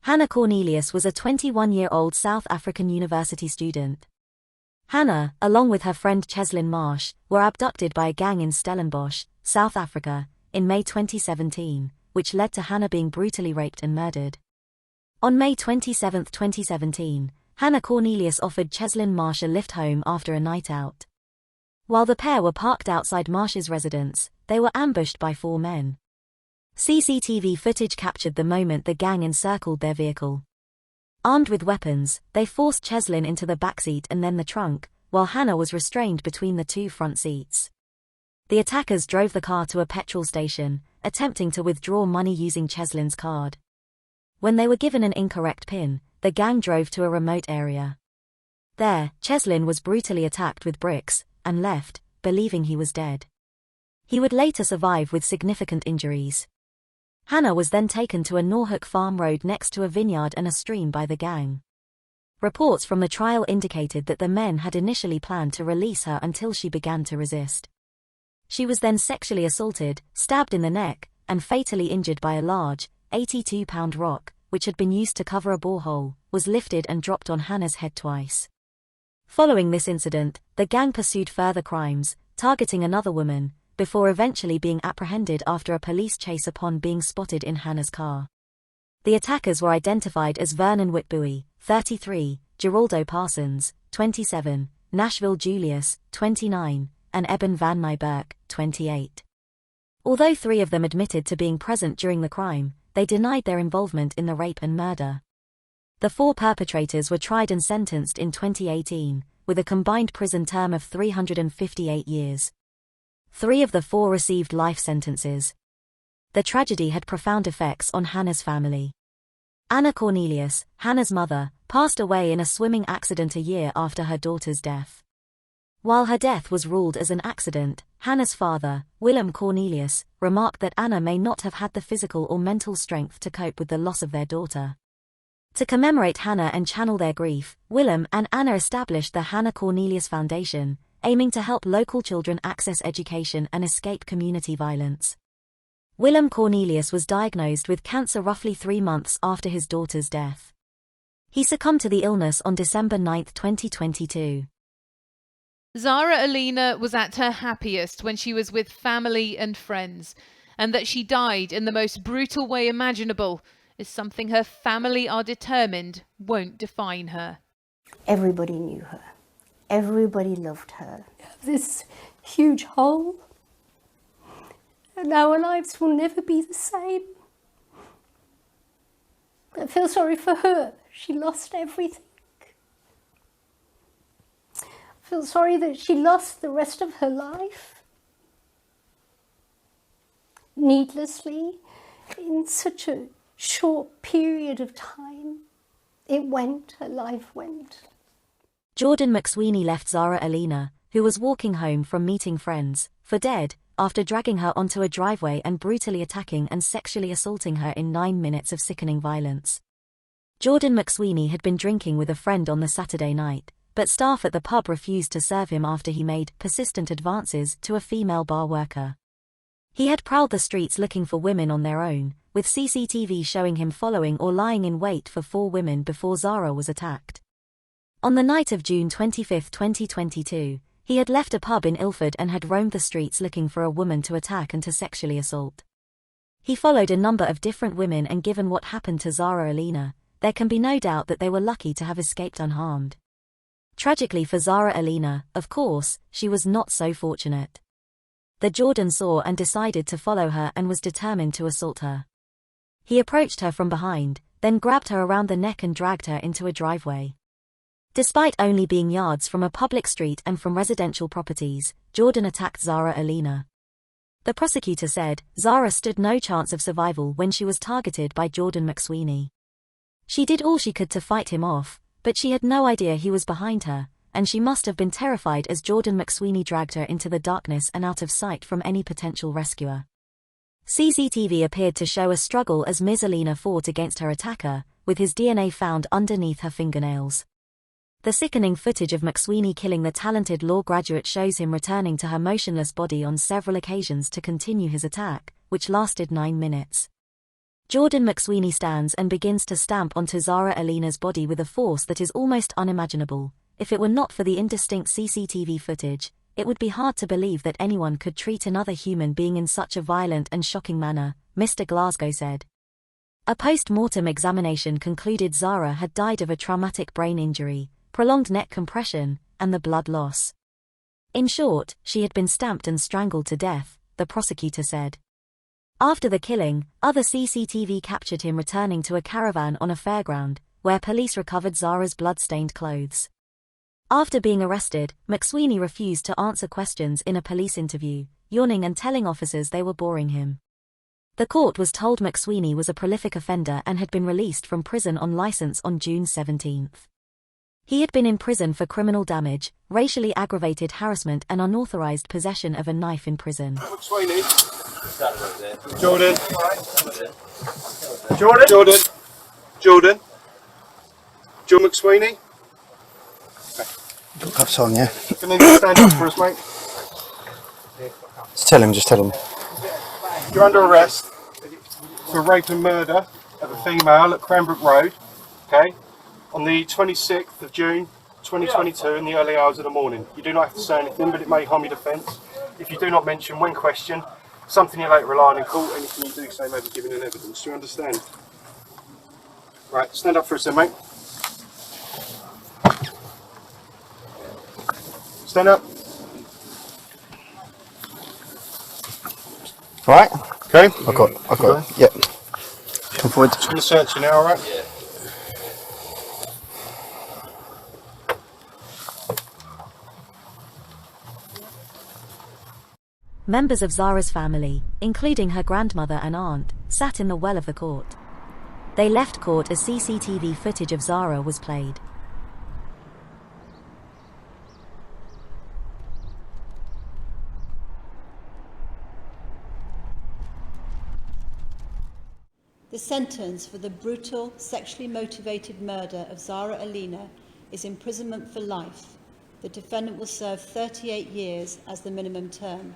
Hannah Cornelius was a 21-year-old South African university student. Hannah, along with her friend Cheslin Marsh, were abducted by a gang in Stellenbosch, South Africa, in May 2017, which led to Hannah being brutally raped and murdered. On May 27, 2017, Hannah Cornelius offered Cheslin Marsh a lift home after a night out. While the pair were parked outside Marsh's residence, they were ambushed by 4 men. CCTV footage captured the moment the gang encircled their vehicle. Armed with weapons, they forced Cheslin into the backseat and then the trunk, while Hannah was restrained between the 2 front seats. The attackers drove the car to a petrol station, attempting to withdraw money using Cheslin's card. When they were given an incorrect PIN, the gang drove to a remote area. There, Cheslin was brutally attacked with bricks, and left, believing he was dead. He would later survive with significant injuries. Hannah was then taken to a Norhook farm road next to a vineyard and a stream by the gang. Reports from the trial indicated that the men had initially planned to release her until she began to resist. She was then sexually assaulted, stabbed in the neck, and fatally injured by a large, 82-pound rock, which had been used to cover a borehole, was lifted and dropped on Hannah's head twice. Following this incident, the gang pursued further crimes, targeting another woman, before eventually being apprehended after a police chase upon being spotted in Hannah's car. The attackers were identified as Vernon Whitbowie, 33, Geraldo Parsons, 27, Nashville Julius, 29, and Eben van Nyberg, 28. Although 3 of them admitted to being present during the crime, they denied their involvement in the rape and murder. The 4 perpetrators were tried and sentenced in 2018, with a combined prison term of 358 years. 3 of the 4 received life sentences. The tragedy had profound effects on Hannah's family. Anna Cornelius, Hannah's mother, passed away in a swimming accident a year after her daughter's death. While her death was ruled as an accident, Hannah's father, Willem Cornelius, remarked that Anna may not have had the physical or mental strength to cope with the loss of their daughter. To commemorate Hannah and channel their grief, Willem and Anna established the Hannah Cornelius Foundation, aiming to help local children access education and escape community violence. Willem Cornelius was diagnosed with cancer roughly 3 months after his daughter's death. He succumbed to the illness on December 9, 2022. Zara Alina was at her happiest when she was with family and friends, and that she died in the most brutal way imaginable is something her family are determined won't define her. Everybody knew her. Everybody loved her. This huge hole, and our lives will never be the same. I feel sorry for her. She lost everything. I feel sorry that she lost the rest of her life needlessly in such a short period of time. Her life went. Jordan McSweeney left Zara Alina, who was walking home from meeting friends, for dead, after dragging her onto a driveway and brutally attacking and sexually assaulting her in 9 minutes of sickening violence. Jordan McSweeney had been drinking with a friend on the Saturday night, but staff at the pub refused to serve him after he made persistent advances to a female bar worker. He had prowled the streets looking for women on their own, with CCTV showing him following or lying in wait for 4 women before Zara was attacked. On the night of June 25, 2022, he had left a pub in Ilford and had roamed the streets looking for a woman to attack and to sexually assault. He followed a number of different women, and given what happened to Zara Alina, there can be no doubt that they were lucky to have escaped unharmed. Tragically for Zara Alina, of course, she was not so fortunate. The Jordan saw and decided to follow her and was determined to assault her. He approached her from behind, then grabbed her around the neck and dragged her into a driveway. Despite only being yards from a public street and from residential properties, Jordan attacked Zara Alina. The prosecutor said Zara stood no chance of survival when she was targeted by Jordan McSweeney. She did all she could to fight him off, but she had no idea he was behind her, and she must have been terrified as Jordan McSweeney dragged her into the darkness and out of sight from any potential rescuer. CCTV appeared to show a struggle as Ms. Alina fought against her attacker, with his DNA found underneath her fingernails. The sickening footage of McSweeney killing the talented law graduate shows him returning to her motionless body on several occasions to continue his attack, which lasted 9 minutes. Jordan McSweeney stands and begins to stamp onto Zara Alina's body with a force that is almost unimaginable. If it were not for the indistinct CCTV footage, it would be hard to believe that anyone could treat another human being in such a violent and shocking manner, Mr. Glasgow said. A post-mortem examination concluded Zara had died of a traumatic brain injury, prolonged neck compression, and the blood loss. In short, she had been stamped and strangled to death, the prosecutor said. After the killing, other CCTV captured him returning to a caravan on a fairground, where police recovered Zara's blood-stained clothes. After being arrested, McSweeney refused to answer questions in a police interview, yawning and telling officers they were boring him. The court was told McSweeney was a prolific offender and had been released from prison on license on June 17. He had been in prison for criminal damage, racially aggravated harassment and unauthorized possession of a knife in prison. McSweeney. Jordan. Jordan. Jordan. Jordan. Joe McSweeney. Cuffs on, yeah. Can you stand up for us, mate? Just tell him. You're under arrest for rape and murder of a female at Cranbrook Road, okay, on the 26th of June 2022 in the early hours of the morning. You do not have to say anything, but it may harm your defence if you do not mention when questioned something you later rely on in court. Anything you do say may be given in evidence. Do you understand? Right, stand up for us then, mate. Stand up. Right? Okay. I've got it. Yep. Come forward. Just going to search you now, alright? Yeah. Members of Zara's family, including her grandmother and aunt, sat in the well of the court. They left court as CCTV footage of Zara was played. The sentence for the brutal, sexually motivated murder of Zara Alina is imprisonment for life. The defendant will serve 38 years as the minimum term.